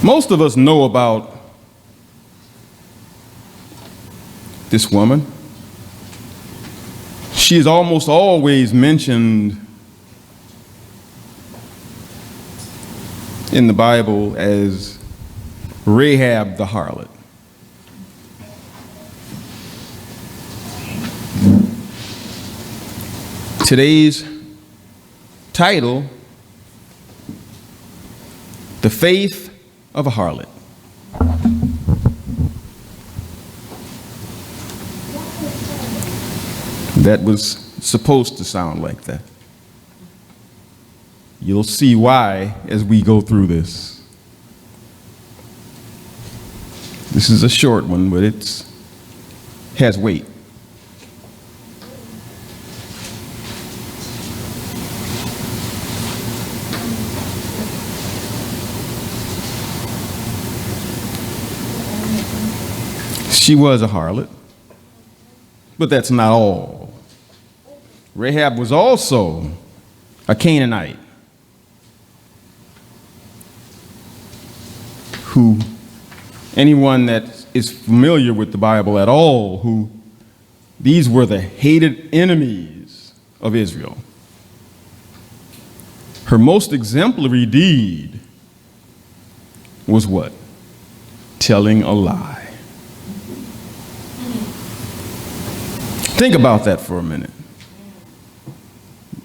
Most of us know about this woman. She is almost always mentioned in the Bible as Rahab the harlot. Today's title, The Faith of a Harlot. That was supposed to sound like that. You'll see why as we go through this. This is a short one, but it has weight. She was a harlot, but that's not all. Rahab was also a Canaanite who, anyone that is familiar with the Bible at all, these were the hated enemies of Israel. Her most exemplary deed was what? Telling a lie. Think about that for a minute.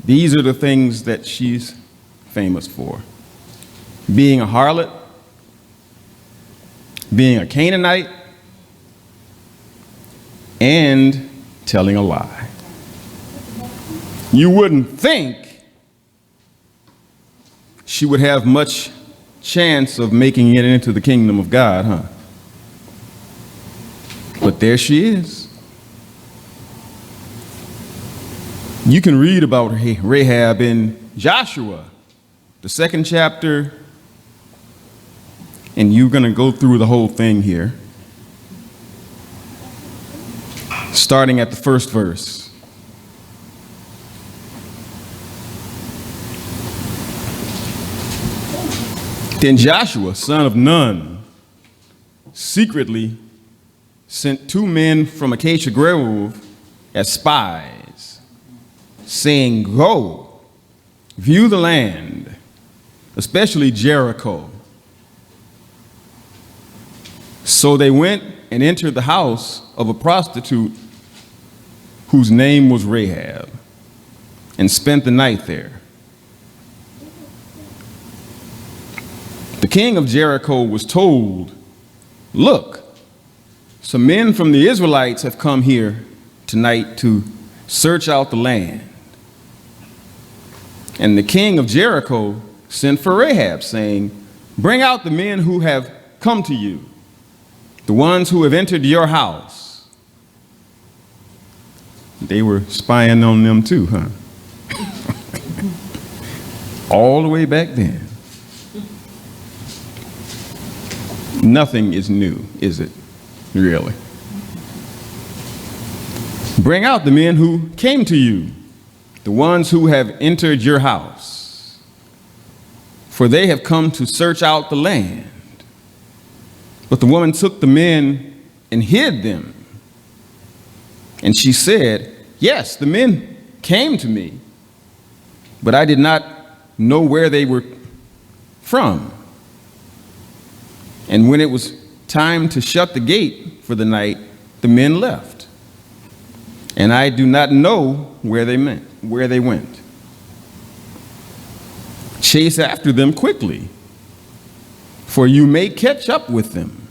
These are the things that she's famous for. Being a harlot, being a Canaanite, and telling a lie. You wouldn't think she would have much chance of making it into the kingdom of God, huh? But there she is. You can read about Rahab in Joshua, the 2nd chapter, and you're going to go through the whole thing here, starting at the 1st verse. Then Joshua, son of Nun, secretly sent 2 men from Acacia Grove as spies, saying, "Go, view the land, especially Jericho." So they went and entered the house of a prostitute whose name was Rahab, and spent the night there. The king of Jericho was told, "Look, some men from the Israelites have come here tonight to search out the land." And the king of Jericho sent for Rahab, saying, "Bring out the men who have come to you, the ones who have entered your house." They were spying on them too, huh? All the way back then. Nothing is new, is it? Really? "Bring out the men who came to you, the ones who have entered your house, for they have come to search out the land." But the woman took the men and hid them. And she said, "Yes, the men came to me, but I did not know where they were from. And when it was time to shut the gate for the night, the men left. And I do not know where they went. Chase after them quickly, for you may catch up with them."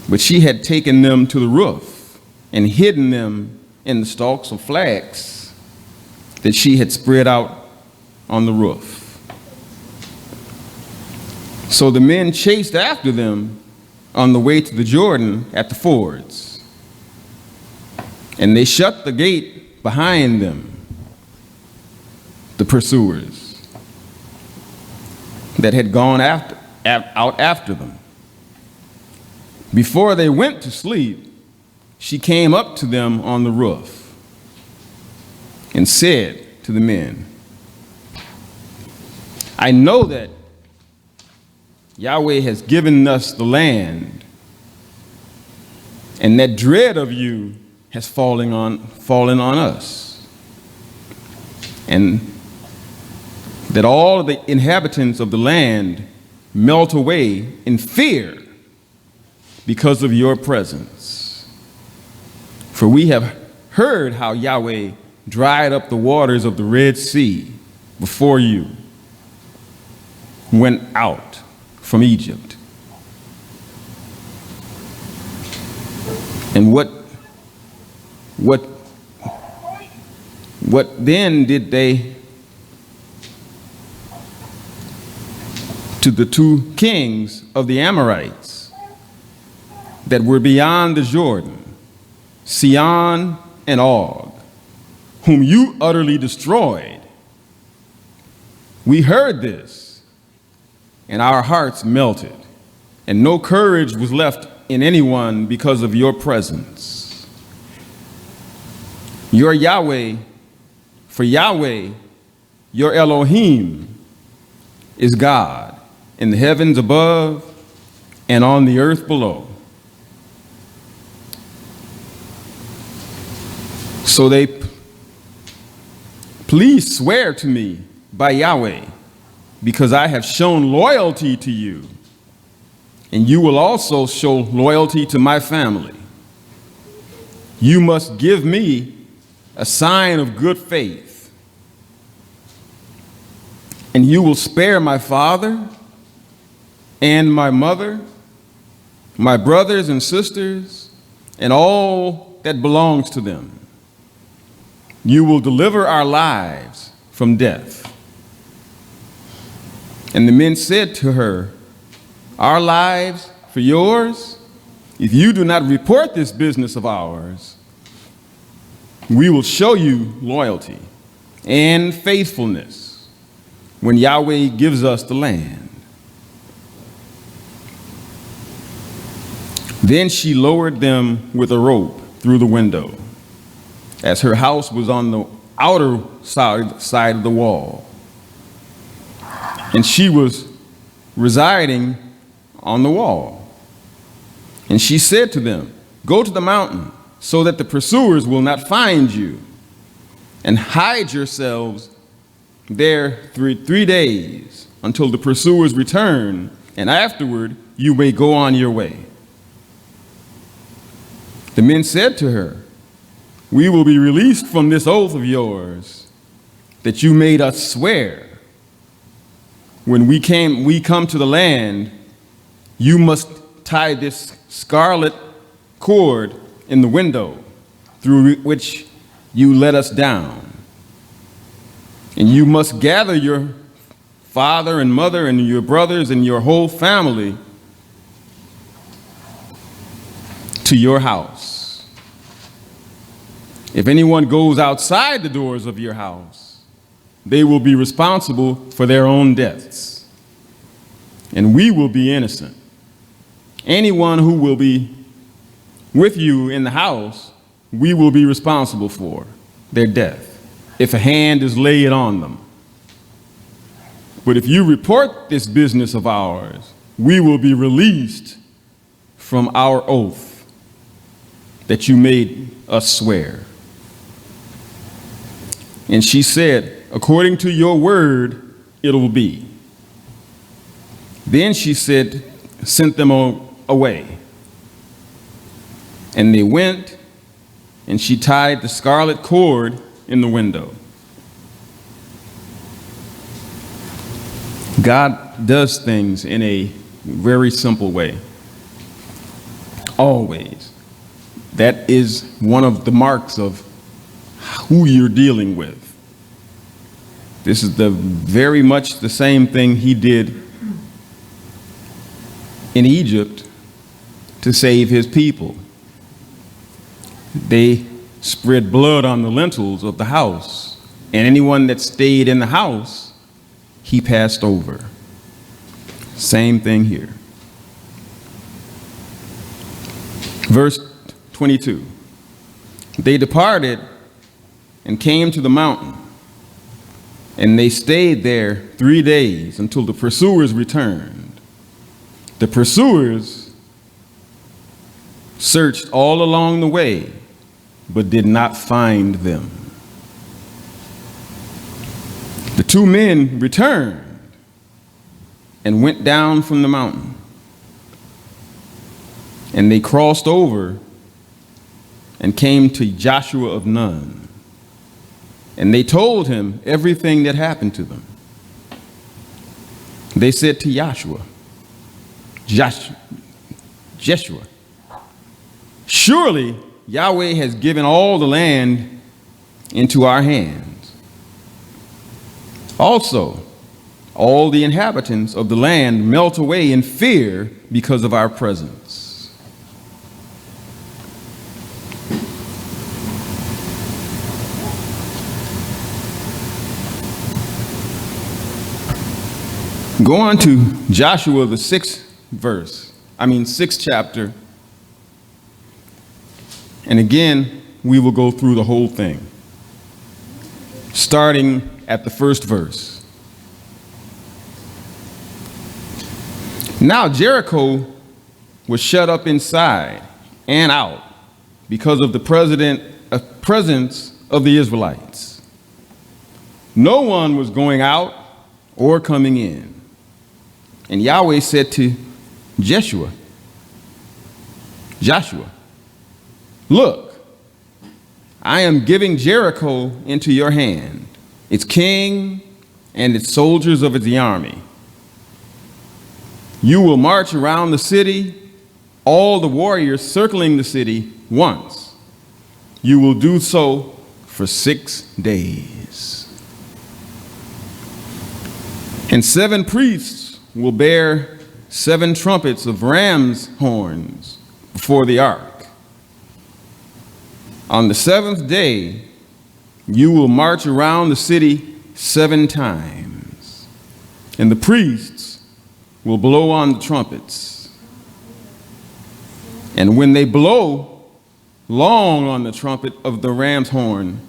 But she had taken them to the roof and hidden them in the stalks of flax that she had spread out on the roof. So the men chased after them on the way to the Jordan at the fords. And they shut the gate behind them, the pursuers that had gone out after them. Before they went to sleep, she came up to them on the roof and said to the men, "I know that Yahweh has given us the land, and that dread of you has fallen on us, and that all of the inhabitants of the land melt away in fear because of your presence. For we have heard how Yahweh dried up the waters of the Red Sea before you went out from Egypt. And what then did they to the two kings of the Amorites that were beyond the Jordan, Sihon and Og, whom you utterly destroyed? We heard this, and our hearts melted, and no courage was left in anyone because of your presence. Your Yahweh, for Yahweh, your Elohim, is God in the heavens above and on the earth below. So please swear to me by Yahweh, because I have shown loyalty to you, and you will also show loyalty to my family. You must give me a sign of good faith, and you will spare my father and my mother, my brothers and sisters, and all that belongs to them. You will deliver our lives from death. And the men said to her, our lives for yours? If you do not report this business of ours, we will show you loyalty and faithfulness when Yahweh gives us the land. Then she lowered them with a rope through the window, as her house was on the outer side of the wall, and she was residing on the wall. And she said to them, go to the mountain, so that the pursuers will not find you, and hide yourselves there 3 days until the pursuers return, and afterward you may go on your way. The men said to her, we will be released from this oath of yours that you made us swear. When we come to the land, you must tie this scarlet cord in the window through which you let us down. And you must gather your father and mother and your brothers and your whole family to your house. If anyone goes outside the doors of your house, they will be responsible for their own deaths, and we will be innocent. Anyone who will be with you in the house, we will be responsible for their death if a hand is laid on them. But if you report this business of ours, we will be released from our oath that you made us swear. And she said, according to your word, it will be. Then she sent them away. And they went, and she tied the scarlet cord in the window. God does things in a very simple way. Always. That is one of the marks of who you're dealing with. This is very much the same thing he did in Egypt to save his people. They spread blood on the lintels of the house, and anyone that stayed in the house, he passed over. Same thing here. Verse 22. They departed and came to the mountain, and they stayed there 3 days until the pursuers returned. The pursuers searched all along the way, but did not find them. The two men returned and went down from the mountain, and they crossed over and came to Joshua of Nun, and they told him everything that happened to them. They said to Joshua, surely Yahweh has given all the land into our hands. Also, all the inhabitants of the land melt away in fear because of our presence. Go on to Joshua, the sixth chapter. And again, we will go through the whole thing, starting at the first verse. Now Jericho was shut up inside and out because of the presence of the Israelites. No one was going out or coming in. And Yahweh said to Joshua, look, I am giving Jericho into your hand, its king and its soldiers of its army. You will march around the city, all the warriors circling the city once. You will do so for 6 days. And 7 priests will bear 7 trumpets of ram's horns before the ark. On the 7th day, you will march around the city 7 times, and the priests will blow on the trumpets. And when they blow long on the trumpet of the ram's horn,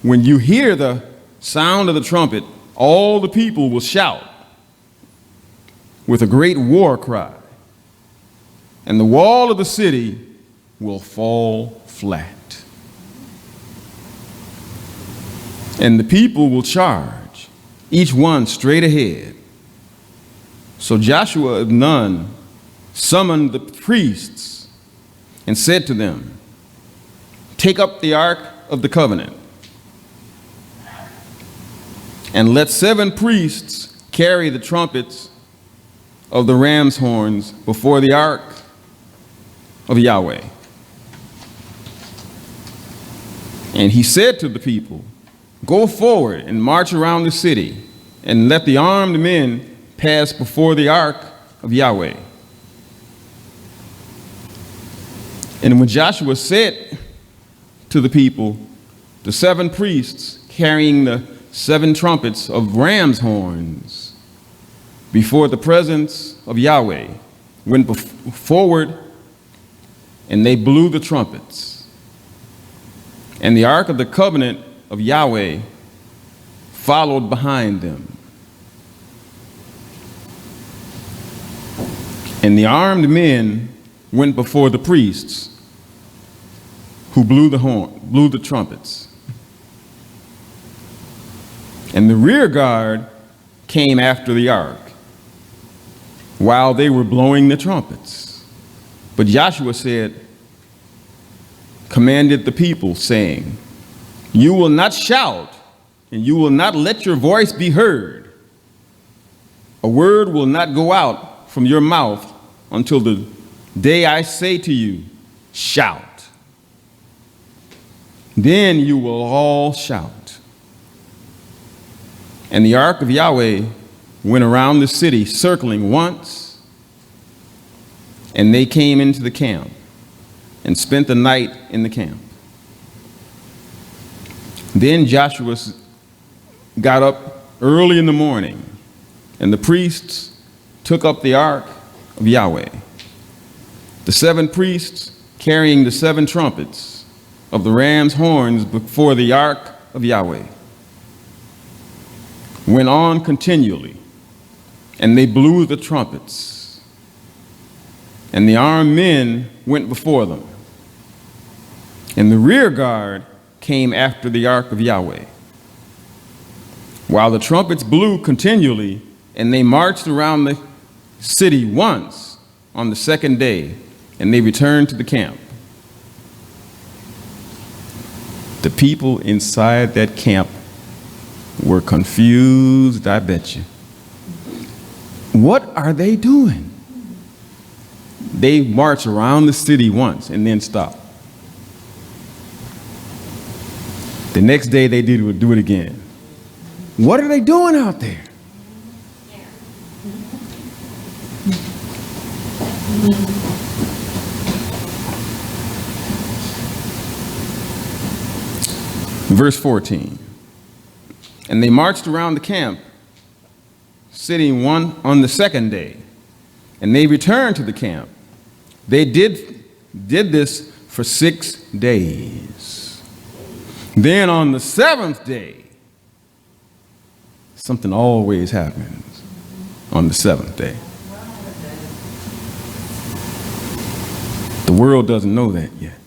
when you hear the sound of the trumpet, all the people will shout with a great war cry, and the wall of the city will fall flat. And the people will charge, each one straight ahead. So Joshua of Nun summoned the priests and said to them, take up the ark of the covenant, and let 7 priests carry the trumpets of the ram's horns before the ark of Yahweh. And he said to the people, go forward and march around the city, and let the armed men pass before the ark of Yahweh. And when Joshua said to the people, the 7 priests carrying the 7 trumpets of ram's horns before the presence of Yahweh went forward, and they blew the trumpets. And the ark of the covenant of Yahweh followed behind them. And the armed men went before the priests who blew the trumpets. And the rear guard came after the ark while they were blowing the trumpets. But Joshua commanded the people, saying, you will not shout, and you will not let your voice be heard. A word will not go out from your mouth until the day I say to you, shout. Then you will all shout. And the ark of Yahweh went around the city, circling once, and they came into the camp and spent the night in the camp. Then Joshua got up early in the morning, and the priests took up the ark of Yahweh. The 7 priests carrying the 7 trumpets of the ram's horns before the ark of Yahweh went on continually, and they blew the trumpets. and the armed men went before them. And the rear guard came after the ark of Yahweh, while the trumpets blew continually, and they marched around the city once on the second day, and they returned to the camp. The people inside that camp were confused, I bet you. What are they doing? They march around the city once and then stop. The next day they do it again. What are they doing out there? Verse 14. And they marched around the camp, sitting one on the second day, and they returned to the camp. They did this for 6 days. Then on the seventh day, something always happens on the seventh day. The world doesn't know that yet.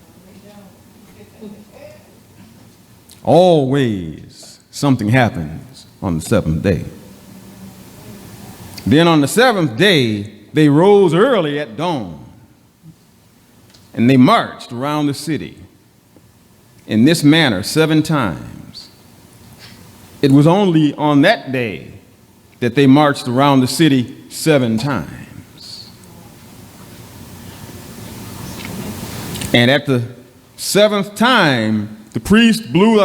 Always something happens on the seventh day. Then on the seventh day, they rose early at dawn, and they marched around the city in this manner 7 times. It was only on that day that they marched around the city 7 times. And at the 7th time, the priest blew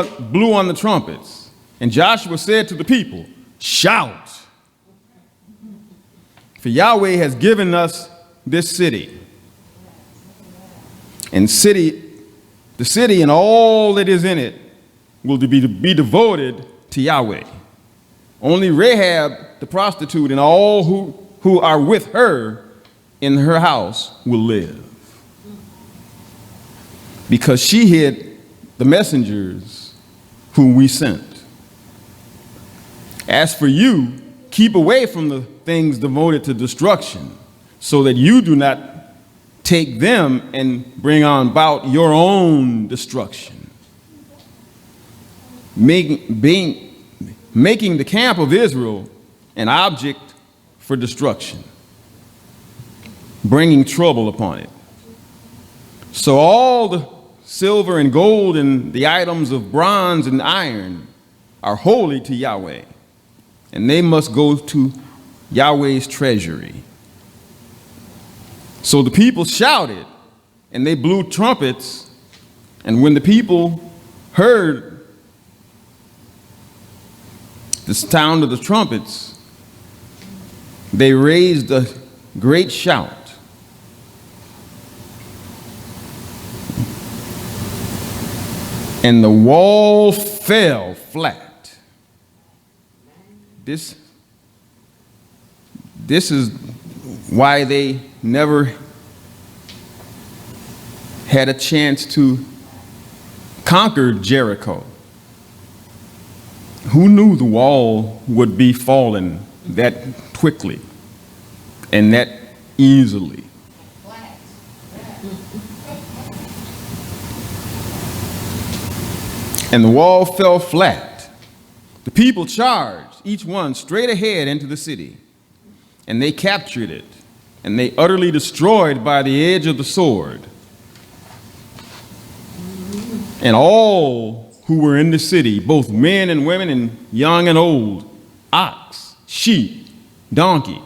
on the trumpets, and Joshua said to the people, "Shout, for Yahweh has given us this city. And the city and all that is in it will be devoted to Yahweh. Only Rahab the prostitute and all who are with her in her house will live, because she hid the messengers whom we sent. As for you, keep away from the things devoted to destruction, so that you do not take them and bring on about your own destruction, making the camp of Israel an object for destruction, bringing trouble upon it. So all the silver and gold and the items of bronze and iron are holy to Yahweh, and they must go to Yahweh's treasury." So the people shouted, and they blew trumpets, and when the people heard the sound of the trumpets, they raised a great shout. And the wall fell flat. This is why they never had a chance to conquer Jericho. Who knew the wall would be fallen that quickly and that easily? And the wall fell flat. The people charged, each one straight ahead into the city, and they captured it, and they utterly destroyed by the edge of the sword. And all who were in the city, both men and women and young and old, ox, sheep, donkey.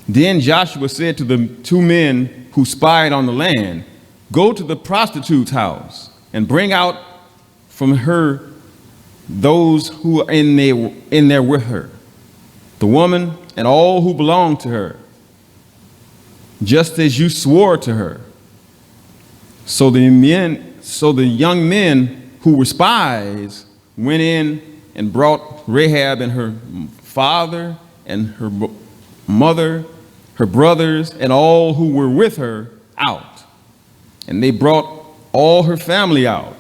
Then Joshua said to the 2 men who spied on the land, "Go to the prostitute's house and bring out from her those who are in there with her, the woman and all who belong to her, just as you swore to her." So the young men who were spies went in and brought Rahab and her father and her mother, her brothers, and all who were with her out. And they brought all her family out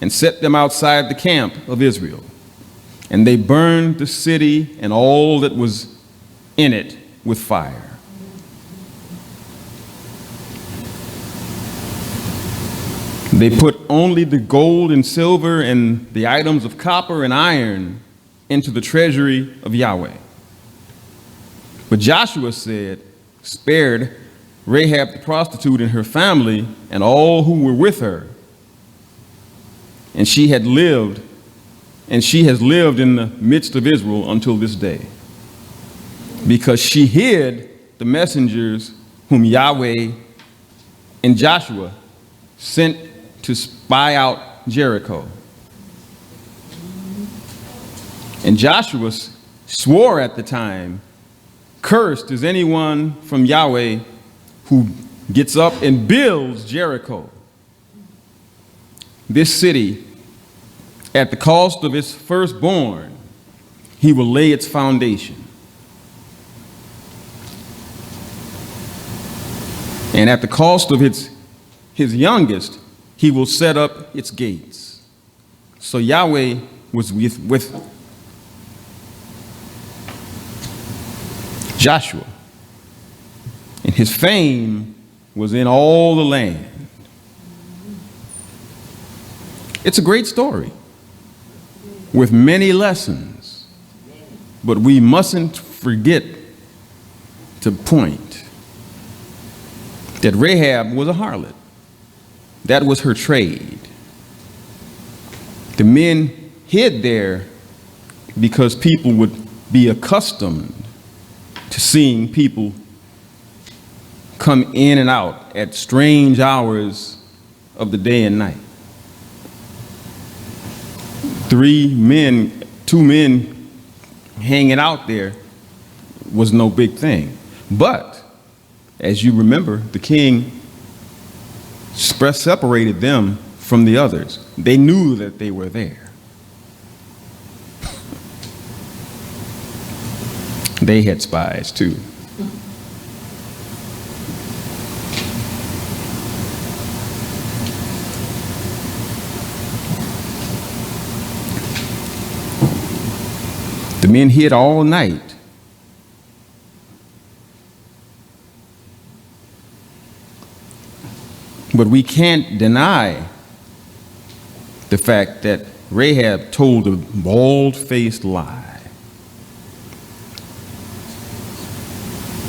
and set them outside the camp of Israel. And they burned the city and all that was in it with fire. They put only the gold and silver and the items of copper and iron into the treasury of Yahweh. But Joshua spared Rahab the prostitute and her family and all who were with her. And she has lived in the midst of Israel until this day, because she hid the messengers whom Yahweh and Joshua sent to spy out Jericho. And Joshua swore at the time, "Cursed is anyone from Yahweh who gets up and builds Jericho. This city, at the cost of its firstborn, he will lay its foundation. And at the cost of his youngest, he will set up its gates." So Yahweh was with Joshua, and his fame was in all the land. It's a great story with many lessons, but we mustn't forget to point that Rahab was a harlot. That was her trade. The men hid there because people would be accustomed to seeing people come in and out at strange hours of the day and night. Two men hanging out there was no big thing. But, as you remember, the king separated them from the others. They knew that they were there. They had spies too. The men hid all night. But we can't deny the fact that Rahab told a bald-faced lie.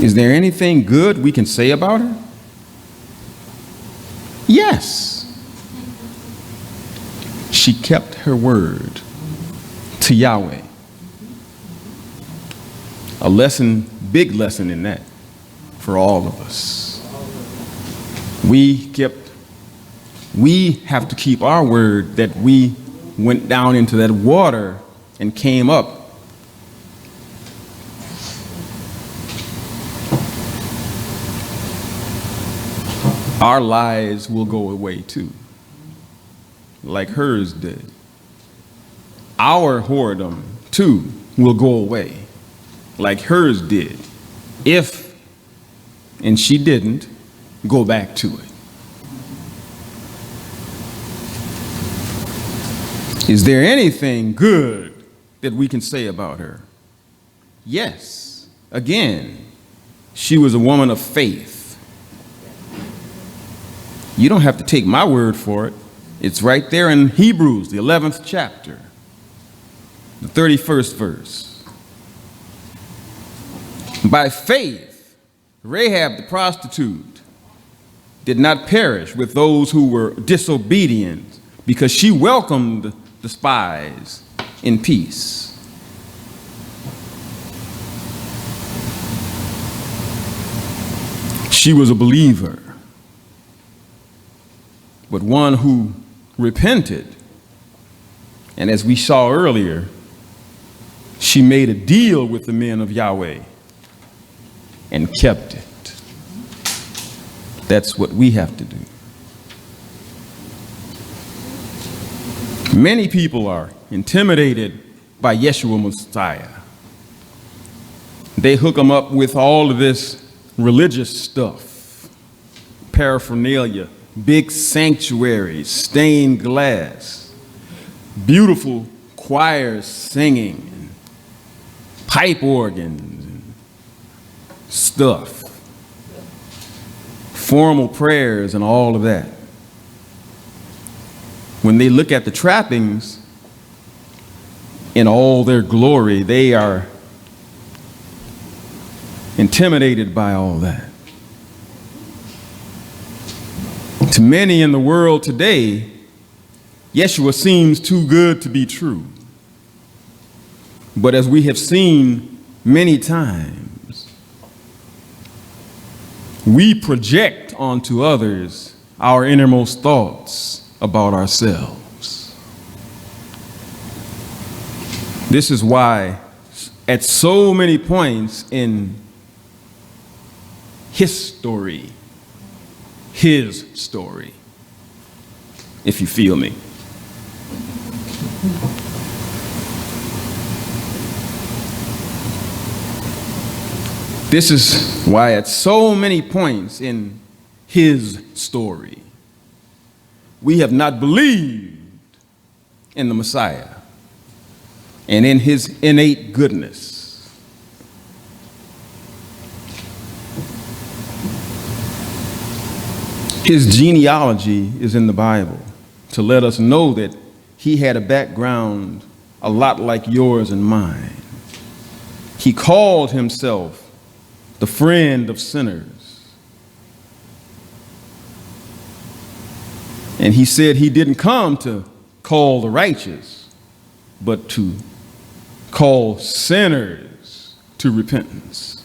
Is there anything good we can say about her? Yes. She kept her word to Yahweh. A lesson, big lesson in that for all of us. We have to keep our word that we went down into that water and came up. Our lies will go away too, like hers did. Our whoredom too will go away, like hers did, if, and she didn't, go back to it. Is there anything good that we can say about her? Yes. Again, she was a woman of faith. You don't have to take my word for it. It's right there in Hebrews, the 11th chapter, the 31st verse. By faith, Rahab the prostitute did not perish with those who were disobedient, because she welcomed the spies in peace. She was a believer, but one who repented. And as we saw earlier, she made a deal with the men of Yahweh and kept it. That's what we have to do. Many people are intimidated by Yeshua Messiah. They hook them up with all of this religious stuff, paraphernalia, big sanctuaries, stained glass, beautiful choirs singing, pipe organs and stuff, formal prayers and all of that. when they look at the trappings in all their glory, they are intimidated by all that. To many in the world today, Yeshua seems too good to be true. But as we have seen many times, we project onto others our innermost thoughts about ourselves. This is why at so many points in his story, if you feel me, this is why at so many points in his story, we have not believed in the Messiah and in his innate goodness. His genealogy is in the Bible to let us know that he had a background a lot like yours and mine. He called himself the friend of sinners. And he said he didn't come to call the righteous, but to call sinners to repentance.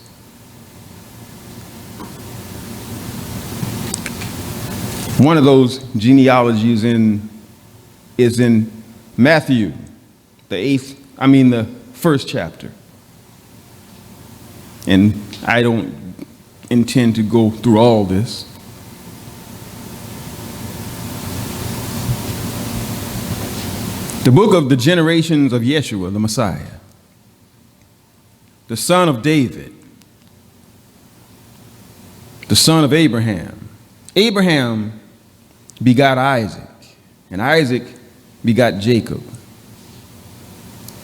One of those genealogies is in Matthew, the first chapter. And I don't intend to go through all this. The book of the generations of Yeshua, the Messiah, the son of David, the son of Abraham. Abraham begot Isaac, and Isaac begot Jacob.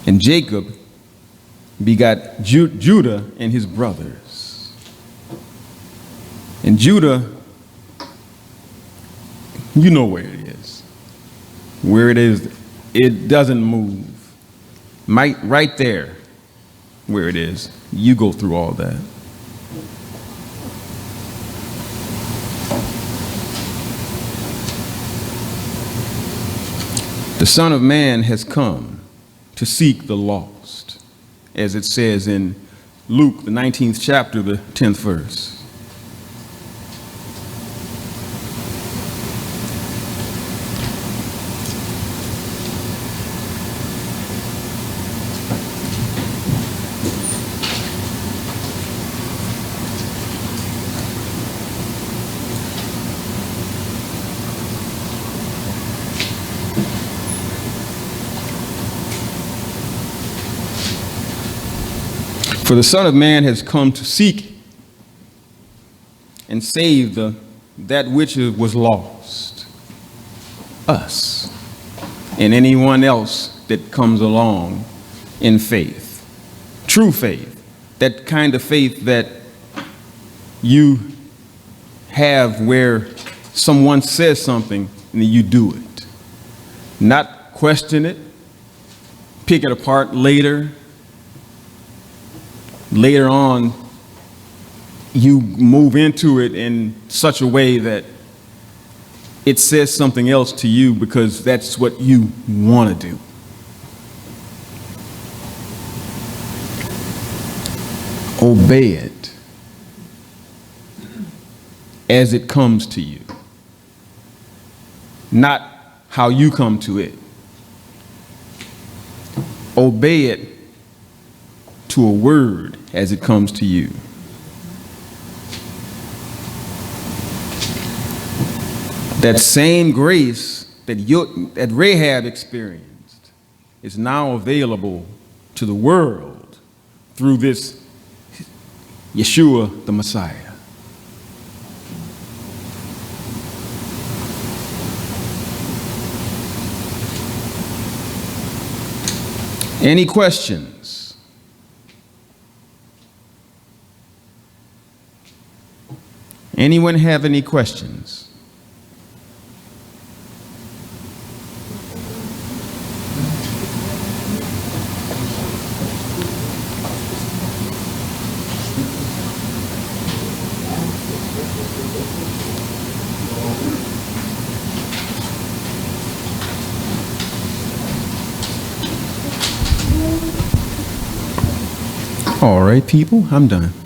And Jacob begot Judah and his brothers. And Judah, you know where it is. Where it is, it doesn't move. Right there, where it is. You go through all that. The Son of Man has come to seek the lost, as it says in Luke, the 19th chapter, the 10th verse. For the Son of Man has come to seek and save that which was lost, us, and anyone else that comes along in faith, true faith, that kind of faith that you have where someone says something and you do it, not question it, pick it apart later on, you move into it in such a way that it says something else to you because that's what you want to do. Obey it as it comes to you, not how you come to it. Obey it to a word as it comes to you. That same grace that Rahab experienced is now available to the world through this Yeshua, the Messiah. Any questions? Anyone have any questions? All right, people, I'm done.